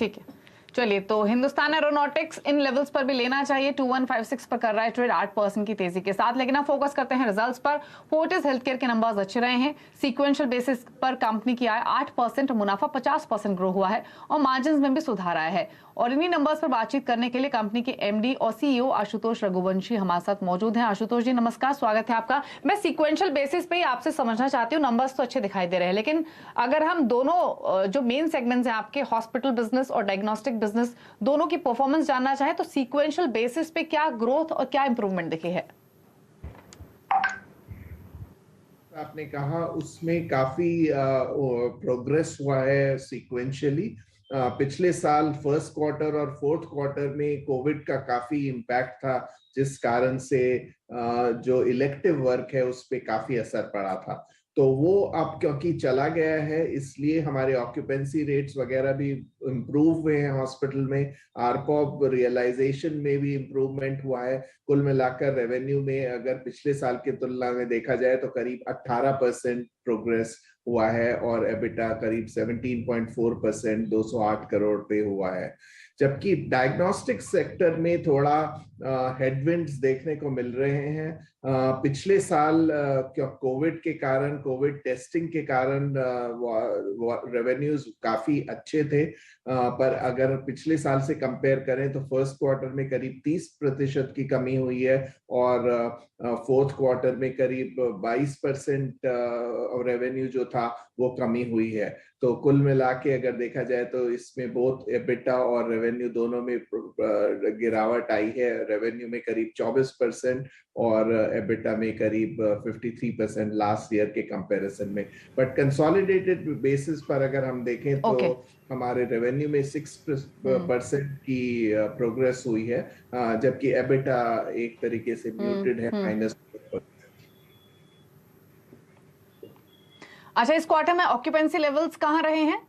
ठीक है, चलिए तो हिंदुस्तान एरोनॉटिक्स इन लेवल्स पर भी लेना चाहिए। 2156 पर कर रहा है ट्रेड 8% की तेजी के साथ। लेकिन आप फोकस करते हैं रिजल्ट्स पर। फोर्टिस हेल्थकेयर के नंबर्स अच्छे रहे हैं। सीक्वेंशियल बेसिस पर कंपनी की आय 8%, मुनाफा 50% ग्रो हुआ है और मार्जिन में भी सुधार आया है। और इन्हीं नंबर्स पर बातचीत करने के लिए कंपनी के एमडी और सीईओ आशुतोष रघुवंशी हमारे साथ मौजूद हैं। आशुतोष जी नमस्कार, स्वागत है आपका। मैं सीक्वेंशियल बेसिस पे ही आपसे समझना चाहती हूँ, नंबर्स तो अच्छे दिखाई दे रहे हैं, लेकिन अगर हम दोनों जो मेन सेगमेंट्स हैं आपके, हॉस्पिटल बिजनेस और डायग्नोस्टिक बिजनेस, दोनों की परफॉर्मेंस जानना चाहे तो सीक्वेंशियल बेसिस पे क्या ग्रोथ और क्या इंप्रूवमेंट दिखी है? आपने कहा उसमें काफी प्रोग्रेस हुआ है सीक्वेंशियली। पिछले साल फर्स्ट क्वार्टर और फोर्थ क्वार्टर में कोविड का काफी इम्पैक्ट था, जिस कारण से जो इलेक्टिव वर्क है उस पे काफी असर पड़ा था। तो वो अब क्योंकि चला गया है, इसलिए हमारे ऑक्यूपेंसी रेट्स वगैरह भी इम्प्रूव हुए हैं हॉस्पिटल में। आरपॉप रियलाइजेशन में भी इम्प्रूवमेंट हुआ है। कुल मिलाकर रेवेन्यू में अगर पिछले साल की तुलना में देखा जाए तो करीब 18% प्रोग्रेस हुआ है और एबिटा करीब 17.4%, 208 करोड़ पे हुआ है। जबकि डायग्नोस्टिक सेक्टर में थोड़ा हेडविंड्स देखने को मिल रहे हैं। पिछले साल कोविड के कारण, कोविड टेस्टिंग के कारण रेवेन्यूज काफी अच्छे थे, पर अगर पिछले साल से कंपेयर करें तो फर्स्ट क्वार्टर में करीब 30% की कमी हुई है और फोर्थ क्वार्टर में करीब 22% रेवेन्यू जो था वो कमी हुई है। तो कुल मिला के अगर देखा जाए तो इसमें बोथ एबिटा और रेवेन्यू दोनों में गिरावट आई है। रेवेन्यू में करीब 24% और एबिटा में करीब 53% लास्ट ईयर के कंपैरिजन में। बट कंसोलिडेटेड बेसिस पर अगर हम देखें तो हमारे रेवेन्यू में 6% की प्रोग्रेस हुई है, जबकि एबिटा एक तरीके से म्यूटेड है, -4%। अच्छा, इस क्वार्टर में ऑक्यूपेंसी लेवल्स कहां रहे हैं?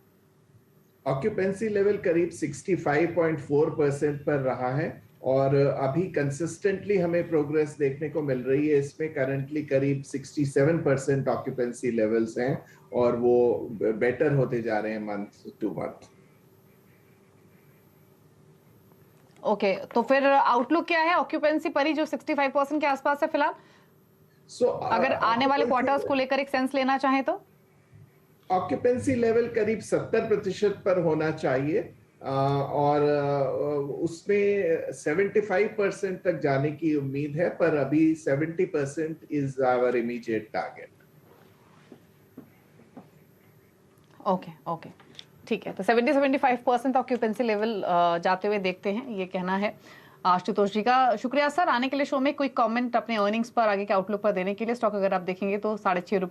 ऑक्यूपेंसी लेवल करीब 65.4% पर रहा है और अभी कंसिस्टेंटली हमें प्रोग्रेस देखने को मिल रही है। इसमें करंटली करीब 67% ऑक्यूपेंसी लेवल्स हैं और वो बेटर होते जा रहे हैं मंथ टू मंथ। ओके, तो फिर आउटलुक क्या है ऑक्यूपेंसी पर ही जो 65% के आसपास है फिलहाल? अगर आने वाले क्वार्टर्स को लेकर एक सेंस लेना चाहें तो ऑक्यूपेंसी लेवल करीब 70% पर होना चाहिए और उसमें 75% तक जाने की उम्मीद है, पर अभी 70% is our immediate target. Okay okay, ठीक है। तो 70-75% ऑक्यूपेंसी लेवल जाते हुए देखते हैं, ये कहना है आशुतोष जी का। शुक्रिया सर आने के लिए शो में। कोई कमेंट अपने अर्निंग्स पर, आगे के आउटलुक पर देने के लिए। स्टॉक अगर आप देखेंगे तो 6.5 रुपए